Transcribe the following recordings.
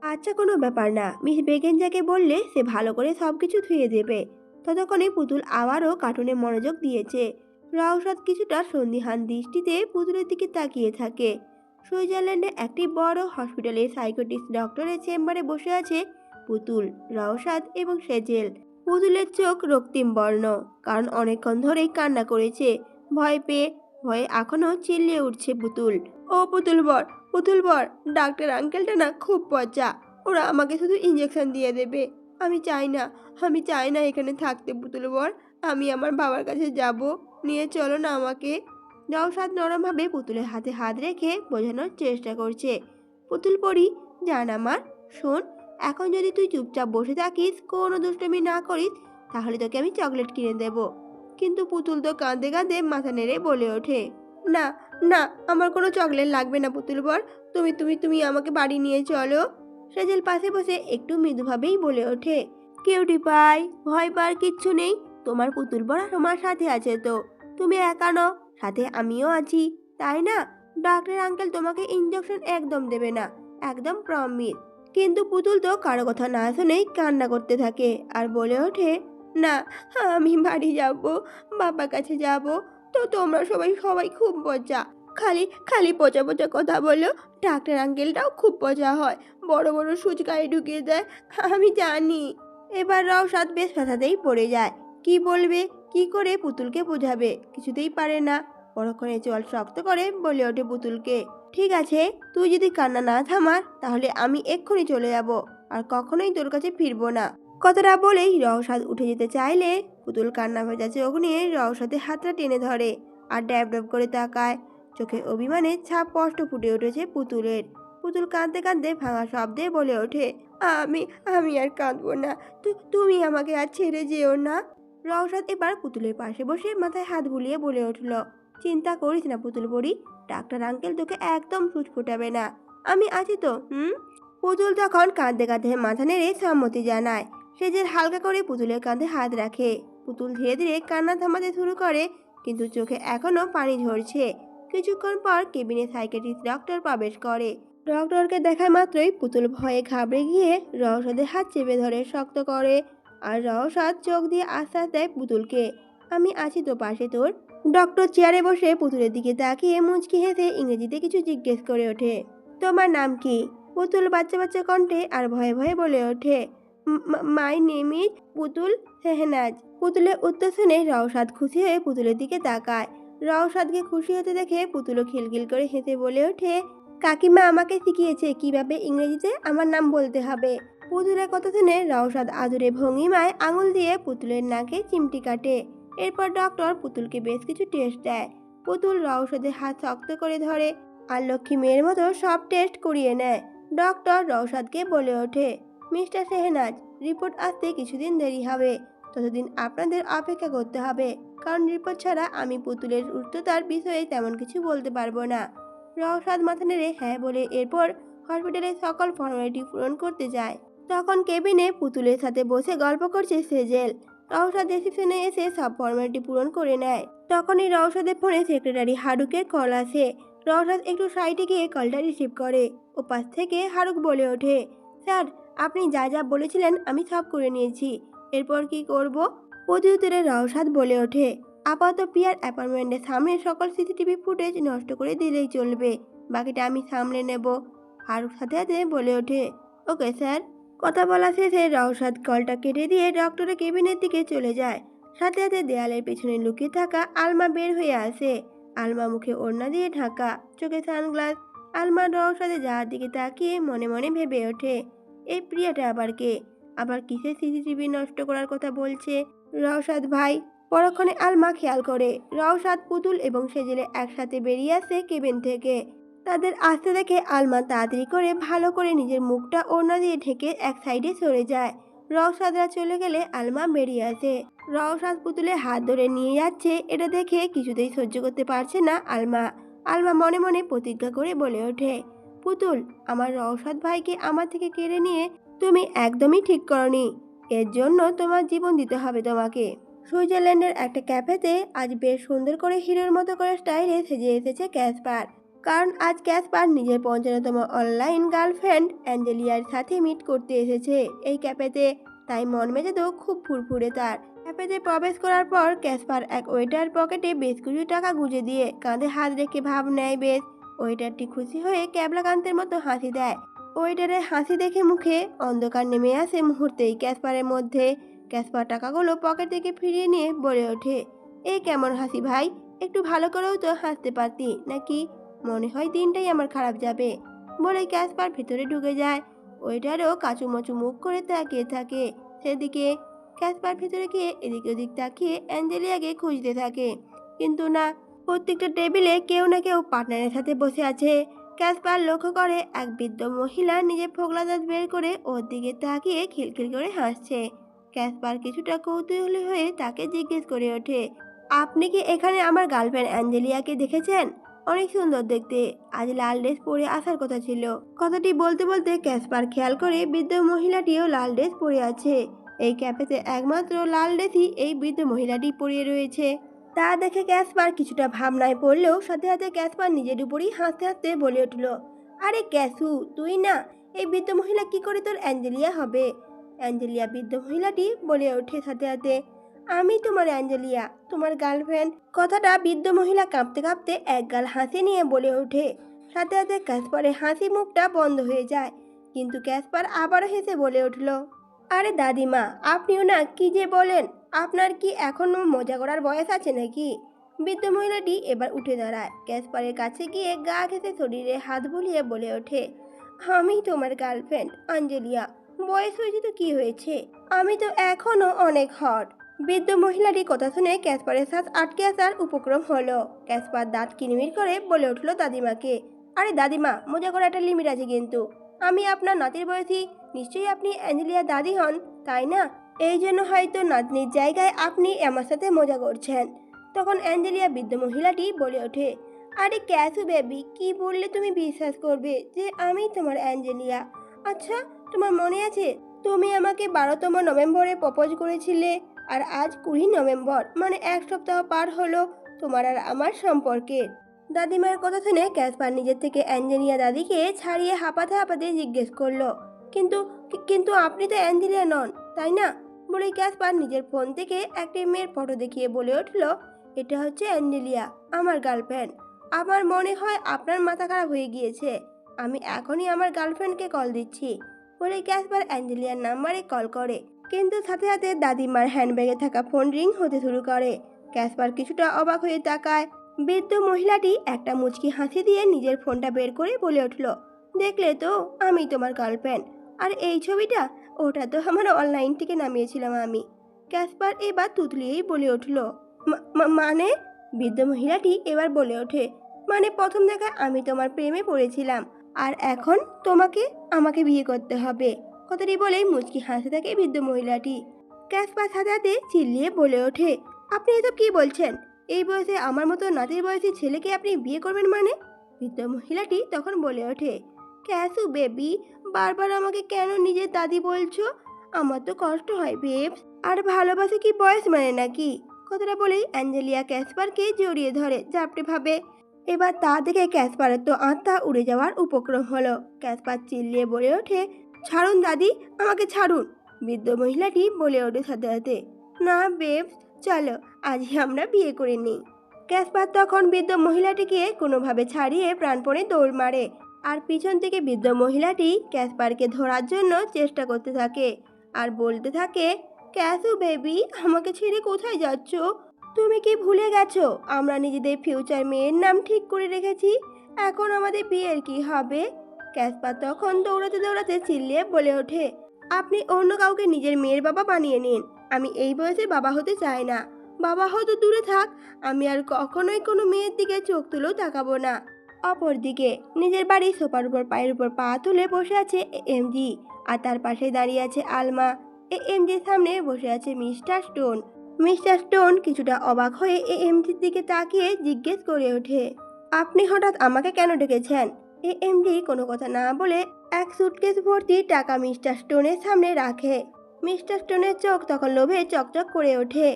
আচ্ছা, কোনো ব্যাপার না। মিস বেগেঞ্জাকে বললে সে ভালো করে সবকিছু ধুয়ে দেবে। ততক্ষণে পুতুল আবারও কার্টুনে মনোযোগ দিয়েছে। রাউসাদ কিছুটা সন্দিহান দৃষ্টিতে পুতুলের দিকে তাকিয়ে থাকে। সুইজারল্যান্ডে একটি বড় হসপিটালে সাইকোটিস্ট ডক্টরের চেম্বারে বসে আছে পুতুল, রাউসাদ এবং সেজেল। পুতুলের চোখ রক্তিম বর্ণ, কারণ অনেকক্ষণ ধরেই কান্না করেছে। ভয় পেয়ে ভয়ে এখনো চিল্লিয়ে উঠছে পুতুল। ও পুতুল বর, পুতুল বর, ডাক্তার আঙ্কেলটা না খুব পচা। ওরা আমাকে শুধু ইঞ্জেকশন দিয়ে দেবে। আমি চাই না, আমি চাই না এখানে থাকতে পুতুল বর। আমি আমার বাবার কাছে যাব। নিয়ে চলো না আমাকে। নওশাদ নরমভাবে পুতুলের হাতে হাত রেখে বোঝানোর চেষ্টা করছে। পুতুল পরি, জান আমার, শোন, এখন যদি তুই চুপচাপ বসে থাকিস, কোনো দুষ্টুমি না করিস, তাহলে তোকে আমি চকলেট কিনে দেব। কিন্তু পুতুল তো কাঁদতে কাঁদতে মাথা নেড়ে বলে ওঠে, না, না, আমার কোনো চকলেট লাগবে না পুতুল বর। তুমি তুমি তুমি আমাকে বাড়ি নিয়ে চলো। সেজেল পাশে বসে একটু মৃদুভাবেই বলে ওঠে, কিউটি পাই, ভয় পাওয়ার কিচ্ছু নেই। তোমার পুতুল বর আমার সাথে আছে তো। তুমি একা নও, সাথে আমিও আছি, তাই না? ডাক্তার আঙ্কেল তোমাকে ইঞ্জেকশন একদম দেবে না, একদম প্রমিস। কিন্তু পুতুল তো কারো কথা না শুনেই কান্না করতে থাকে আর বলে ওঠে, না, আমি বাড়ি যাব, বাবার কাছে যাব। তো তোমরা সবাই সবাই খুব পচা, খালি খালি পচা পচা কথা বলো। ডাক্তার আঙ্কেলটাও খুব পচা হয়, বড় বড় সুচকাই ঢুকিয়ে দেয়, আমি জানি। এবার রাউসাদ বেশ ফ্যাসাতেই পড়ে যায়। কি বলবে, কি করে পুতুলকে বোঝাবে, কিছুতেই পারে না। পরক্ষণে চোয়াল শক্ত করে বলে ওঠে পুতুলকে, ঠিক আছে, তুই যদি কান্না না থামার, তাহলে আমি এক্ষুনি চলে যাব, আর কখনোই তোর কাছে ফিরবো না। কথাটা বলেই রওশাদ উঠে যেতে চাইলে পুতুল কান্না ভেজা চোখ নিয়ে রওশাদের হাতটা টেনে ধরে আর ড্যাব ড্যাব করে তাকায়। চোখে অভিমানের ছাপ স্পষ্ট ফুটে উঠেছে পুতুলের। পুতুল কাঁদতে কাঁদতে ভাঙা শব্দে বলে ওঠে, আমি আমি আর কাঁদবো না। তুমি আমাকে আর ছেড়ে যেও না। রওশাদ এবার পুতুলের পাশে বসে মাথায় হাত বুলিয়ে বলে উঠল, চিন্তা করিস না পুতুল পরি, ডাক্তার আঙ্কেল তোকে একদম সুচ ফোটাবে না, আমি আছি তো। পুতুল তখন কাঁদতে কাঁদতে মাথা নেড়ে সম্মতি জানায়। সেজের হালকা করে পুতুলের কাঁধে হাত রাখে। পুতুল ধীরে ধীরে কান্না থামাতে শুরু করে, কিন্তু চোখে এখনো পানি ঝরছে। কিছুক্ষণ পর কেবিনে সাইকিয়াট্রিস্ট ডক্টর প্রবেশ করে। ডক্টরকে দেখা মাত্রই পুতুল ভয়ে ঘাবড়ে গিয়ে রওশাদের হাত চেপে ধরে শক্ত করে, আর রওশাদ চোখ দিয়ে আশ্বাস দেয় পুতুলকে, আমি আছি তো পাশে তোর। ডক্টর চেয়ারে বসে পুতুলের দিকে তাকিয়ে মুচকি হেসে ইংরেজিতে কিছু জিজ্ঞেস করে ওঠে, তোমার নাম কি? পুতুল বাচ্চা বাচ্চা কণ্ঠে আর ভয়ে ভয়ে বলে ওঠে, মাই নেম ইজ পুতুল শেহনাজ। পুতুলের উত্তর শুনে রওশাদ খুশি হয়ে পুতুলের দিকে তাকায়। রওশাদকে খুশি হতে দেখে পুতুলও খিলখিল করে হেসে বলে ওঠে, কাকিমা আমাকে শিখিয়েছে কিভাবে ইংরেজিতে আমার নাম বলতে হবে। পুতুলের কথা শুনে রওশাদ আদুরে ভঙ্গিমায় আঙুল দিয়ে পুতুলের নাকে চিমটি কাটে। এরপর ডক্টর পুতুলকে বেশ কিছু টেস্ট দেয়। পুতুল রওশাদের হাত শক্ত করে ধরে আর লক্ষ্মী মেয়ের মতো সব টেস্ট করিয়ে নেয়। ডক্টর রওশাদকে বলে ওঠে, মিস্টার শেহনাজ, রিপোর্ট আসতে কিছুদিন দেরি হবে, ততদিন আপনাদের অপেক্ষা করতে হবে, কারণ রিপোর্ট ছাড়া আমি পুতুলের সুস্থতার বিষয়ে তেমন কিছু বলতে পারবো না। রওশাদ মাথা নেড়ে হ্যাঁ বলে এরপর হসপিটালের সকল ফর্মালিটি পূরণ করতে যায়। তখন কেবিনে পুতুলের সাথে বসে গল্প করছে সেজেল। রওশাদ রিসেপশনে এসে সব ফর্মালিটি পূরণ করে নেয়। তখনই রওশাদের ফোনে সেক্রেটারি হারুকের কল আসে। রওশাদ একটু সাইডে গিয়ে কলটা রিসিভ করে। ওপাশ থেকে হারুক বলে ওঠে, স্যার, আপনি যা যা বলেছিলেন আমি সব করে নিয়েছি, এরপর কি করব? প্রতিউত্তরে রওশাদ বলে ওঠে, আপাতত প্রিয়ার অ্যাপার্টমেন্টের সামনে সকল সিসিটিভি ফুটেজ নষ্ট করে দিলেই চলবে, বাকিটা আমি সামলে নেব। হারুক সাথে সাথে বলে ওঠে, ওকে স্যার। কথা বলা শেষে রওশাদ কলটা কেটে দিয়ে ডক্টরের কেবিনের দিকে চলে যায়। সাথে সাথে দেয়ালের পেছনে লুকিয়ে থাকা আলমা বের হয়ে আসে। আলমা মুখে ওড়না দিয়ে ঢাকা, চোখে সানগ্লাস। আলমা রওশাদের যাওয়ার দিকে তাকিয়ে মনে মনে ভেবে ওঠে, এই প্রিয়াটা আবার কে? আবার কিসের সিসিটিভি নষ্ট করার কথা বলছে? রওশাদ ভাই। পরক্ষণে আলমা খেয়াল করে রওশাদ, পুতুল এবং সেজেলে একসাথে বেরিয়ে আসে কেবিন থেকে। তাদের আসতে দেখে আলমা তাড়াতাড়ি করে ভালো করে নিজের মুখটা ওড়না দিয়ে ঢেকে এক সাইডে সরে যায়। রওশাদরা চলে গেলে আলমা বেরিয়ে আসে। রওশাদ পুতুলের হাত ধরে নিয়ে যাচ্ছে, এটা দেখে কিছুতেই সহ্য করতে পারছে না আলমা। আলমা মনে মনে প্রতিজ্ঞা করে বলে ওঠে, পুতুল, আমার রওশাদ ভাইকে আমার থেকে কেড়ে নিয়ে তুমি একদমই ঠিক করনি, এর জন্য তোমার জীবন দিতে হবে তোমাকে। সুইজারল্যান্ডের একটা ক্যাফেতে আজ বেশ সুন্দর করে হিরোর মতো করে স্টাইলে সেজে এসেছে ক্যাসপার। কারণ আজ ক্যাসপার নিজের ৫৫তম অনলাইন গার্লফ্রেন্ড অ্যাঞ্জেলিয়ার সাথে মিট করতে এসেছে এই ক্যাফেতে। তাই মন মেজাজও খুব ফুরফুরে তার। ক্যাফেতে প্রবেশ করার পর ক্যাসপার এক ওয়েটার পকেটে বেশ কিছু টাকা গুঁজে দিয়ে কাঁধে হাত রেখে ভাব নেয় বেশ। ওয়েটারটি খুশি হয়ে ক্যাবলাকান্তের মতো হাসি দেয়। ওয়েটারের হাসি দেখে মুখে অন্ধকার নেমে আসে মুহূর্তেই ক্যাসপারের মধ্যে। ক্যাসপার টাকাগুলো পকেট থেকে ফিরিয়ে নিয়ে বলে ওঠে, এই কেমন হাসি ভাই, একটু ভালো করেও তো হাসতে পারতি নাকি? মনে হয় দিনটাই আমার খারাপ যাবে। বলে ক্যাসপার ভেতরে ঢুকে যায়। ওয়েটারও কাচুমাচু মুখ করে তাকিয়ে থাকে সেদিকে। ক্যাসপার ভেতরে গিয়ে এদিক ওদিক তাকিয়ে অ্যাঞ্জেলিয়াকে খুঁজতে থাকে, কিন্তু না, প্রত্যেকটা টেবিলে কেউ না কেউ পার্টনারের সাথে বসে আছে। ক্যাসপার লক্ষ্য করে এক বৃদ্ধ মহিলা নিজের ফোকলা দাঁত বের করে ওর দিকে তাকিয়ে খিলখিল করে হাসছে। ক্যাসপার কিছুটা কৌতূহলী হয়ে তাকে জিজ্ঞেস করে ওঠে, আপনি কি এখানে আমার গার্লফ্রেন্ড অ্যাঞ্জেলিয়াকে দেখেছেন? অনেক সুন্দর দেখতে, আজ লাল ড্রেস পরে আসার কথা ছিল। কথাটি বলতে বলতে ক্যাসপার খেয়াল করে বৃদ্ধ মহিলাটিও লাল ড্রেস পরে আছে। এই ক্যাফেতে একমাত্র লাল ড্রেসই এই বৃদ্ধ মহিলাটি পরিয়ে রয়েছে। তা দেখে ক্যাসপার কিছুটা ভাবনায় পড়লেও সাথে সাথে ক্যাসপার নিজের উপরই হাসতে হাসতে বলে উঠল, আরে ক্যাসু, তুই না, এই বৃদ্ধ মহিলা কি করে তোর অ্যাঞ্জেলিয়া হবে? অ্যাঞ্জেলিয়া বৃদ্ধ মহিলাটি বলে ওঠে সাথে সাথে, আমি তোমার অ্যাঞ্জেলিয়া, তোমার গার্লফ্রেন্ড। কথাটা বৃদ্ধ মহিলা কাঁপতে কাঁপতে একগাল হাসি নিয়ে বলে ওঠে। সাথে সাথে ক্যাসপারের হাসি মুখটা বন্ধ হয়ে যায়, কিন্তু ক্যাসপার আবারও হেসে বলে উঠল, আরে দাদিমা, আপনিও না কি যে বলেন, আপনার কি এখনো মজা করার বয়স আছে নাকি? বৃদ্ধ মহিলাটি এবার উঠে দাঁড়ায়। ক্যাসপারের কাছে গিয়ে গা ঘেঁষে শরীরে হাত বুলিয়ে বলে ওঠে, আমি তোমার গার্লফ্রেন্ড অ্যাঞ্জেলিয়া। বয়স হয়েছে তো কি হয়েছে, আমি তো এখনো অনেক হট। বৃদ্ধ মহিলাটি কথা শুনে ক্যাসপারের শ্বাস আটকে আসার উপক্রম হলো। ক্যাসপার দাঁত কিরমির করে বলে উঠল দাদিমাকে, আরে দাদিমা, মজা করার একটা লিমিট আছে কিন্তু। আমি আপনার নাতির বয়সী, নিশ্চয়ই আপনি অ্যাঞ্জেলিয়া দাদি হন, তাই না? এই জন্য হয়তো নাতনির জায়গায় আপনি আমার সাথে মজা করছেন। তখন অ্যাঞ্জেলিয়া বৃদ্ধ মহিলাটি বলে ওঠে, আরে ক্যাসু বেবি, কি বললে তুমি বিশ্বাস করবে যে আমি তোমার অ্যাঞ্জেলিয়া? আচ্ছা, তোমার মনে আছে তুমি আমাকে 12তম নভেম্বরে প্রপোজ করেছিলে, আর আজ 20 নভেম্বর, মানে এক সপ্তাহ পার হলো তোমার আর আমার সম্পর্কের। দাদিমার কথা শুনে ক্যাসপার নিজের থেকে অ্যাঞ্জেলিয়া দাদিকে ছাড়িয়ে হাঁপাতে হাঁপাতে জিজ্ঞেস করলো, কিন্তু কিন্তু আপনি তো অ্যাঞ্জেলিয়া নন, তাই না? বলে ক্যাসপার নিজের ফোন থেকে একটি মেয়ের ফটো দেখিয়ে বলে উঠল, এটা হচ্ছে অ্যাঞ্জেলিয়া, আমার গার্লফ্রেন্ড। আমার মনে হয় আপনার মাথা খারাপ হয়ে গিয়েছে, আমি এখনই আমার গার্লফ্রেন্ডকে কল দিচ্ছি। বলে ক্যাসপার অ্যাঞ্জেলিয়ার নাম্বারে কল করে, কিন্তু সাথে সাথে দাদিমার হ্যান্ডব্যাগে থাকা ফোন রিং হতে শুরু করে। ক্যাসপার কিছুটা অবাক হয়ে তাকায়। বৃদ্ধ মহিলাটি একটা মুচকি হাসি দিয়ে নিজের ফোনটা বের করে বলে উঠল, দেখলে তো, আমি তোমার গার্লফ্রেন্ড। আর এই ছবিটা, ওটা তো আমার অনলাইন থেকে নামিয়েছিলাম আমি। ক্যাসপার এবার তুতলিয়েই বলে উঠল, মানে? বৃদ্ধ মহিলাটি এবার বলে ওঠে, মানে প্রথম দেখায় আমি তোমার প্রেমে পড়েছিলাম, আর এখন তোমাকে আমাকে বিয়ে করতে হবে। কথাটি বলেই মুচকি হাসতে থাকে বৃদ্ধ মহিলাটি। ক্যাসপার সাথে সাথে চিল্লিয়ে বলে ওঠে, আপনি এসব কি বলছেন? এই বয়সে আমার মতো নাতির বয়সী ছেলেকে আপনি বিয়ে করবেন মানে? বৃদ্ধ মহিলাটি তখন বলে ওঠে, ক্যাসু বেবি, বারবার আমাকে কেন নিজের দাদি বলছো? আমার তো কষ্ট হয় বেবস, আর ভালোবাসে কি বয়স মানে নাকি? কথাটা বলেই অ্যাঞ্জেলিয়া ক্যাসপারকে জড়িয়ে ধরে জাপটে ভাবে। এবার তা দেখে ক্যাসপারের তো আত্মা উড়ে যাওয়ার উপক্রম হলো। ক্যাসপার চিল্লিয়ে বলে ওঠে, ছাড়ুন দাদি, আমাকে ছাড়ুন। বৃদ্ধ মহিলাটি বলে ওঠে সাথে সাথে, না বেবস, চলো আজই আমরা বিয়ে করে নিই। ক্যাসপার তখন বৃদ্ধ মহিলাটিকে কোনোভাবে ছাড়িয়ে প্রাণপণে দৌড় মারে, আর পিছন থেকে বৃদ্ধ মহিলাটি ক্যাসপারকে ধরার জন্য চেষ্টা করতে থাকে আর বলতে থাকে, ক্যাসু বেবি, আমাকে ছেড়ে কোথায় যাচ্ছ? তুমি কি ভুলে গেছো আমরা নিজেদের ফিউচার মেয়ের নাম ঠিক করে রেখেছি? এখন আমাদের বিয়ের কি হবে? ক্যাসপার তখন দৌড়াতে দৌড়াতে চিল্লিয়ে বলে ওঠে, আপনি অন্য কাউকে নিজের মেয়ের বাবা বানিয়ে নিন, আমি এই বয়সে বাবা হতে চাই না। বাবা হয়তো দূরে থাক, আমি আর কখনোই কোনো মেয়ের দিকে চোখ তুলেও তাকাবো না। অপরদিকে নিজের বাড়ির সোফার উপর পায়ের উপর পা তুলে বসে আছে এমজি, আর তার পাশে দাঁড়িয়ে আছে আলমা। এমজির সামনে বসে আছে মিস্টার স্টোন। মিস্টার স্টোন কিছুটা অবাক হয়ে এমজির দিকে তাকিয়ে জিজ্ঞেস করে ওঠে, আপনি হঠাৎ আমাকে কেন ডেকেছেন? এমডি কোনো কথা না বলে এক সুটকেস ভর্তি টাকা মিস্টার স্টোনের সামনে রাখে। মিস্টার স্টোনের চোখ তখন লোভে চকচক করে ওঠে।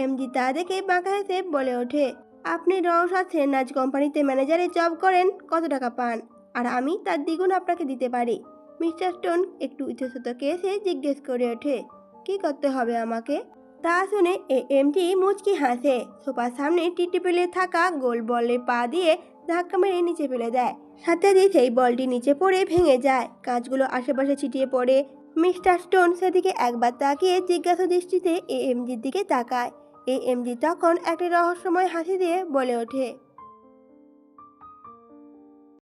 এমডি তা দেখে বাঁকা হেসে বলে ওঠে, আপনি রওশাদ সেনাজ কোম্পানিতে ম্যানেজারের জব করেন, কত টাকা পান? আর আমি তার দ্বিগুণ আপনাকে দিতে পারি। মিস্টার স্টোন একটু ইতস্তত কেসে জিজ্ঞেস করে ওঠে, কি করতে হবে আমাকে? তা শুনে এএমটি মুচকি হাসে, সোফার সামনে টি টেবিলে থাকা গোল বলে পা দিয়ে ধাক্কা মেরে নিচে ফেলে দেয়। সাথে সেই বলটি নিচে পড়ে ভেঙে যায়, কাঁচগুলো আশেপাশে ছিটিয়ে পড়ে। মিস্টার স্টোন সেদিকে একবার তাকিয়ে জিজ্ঞাসা দৃষ্টিতে এএমজির দিকে তাকায়। এএমজি তখন একটা রহস্যময় হাসি দিয়ে বলে ওঠে,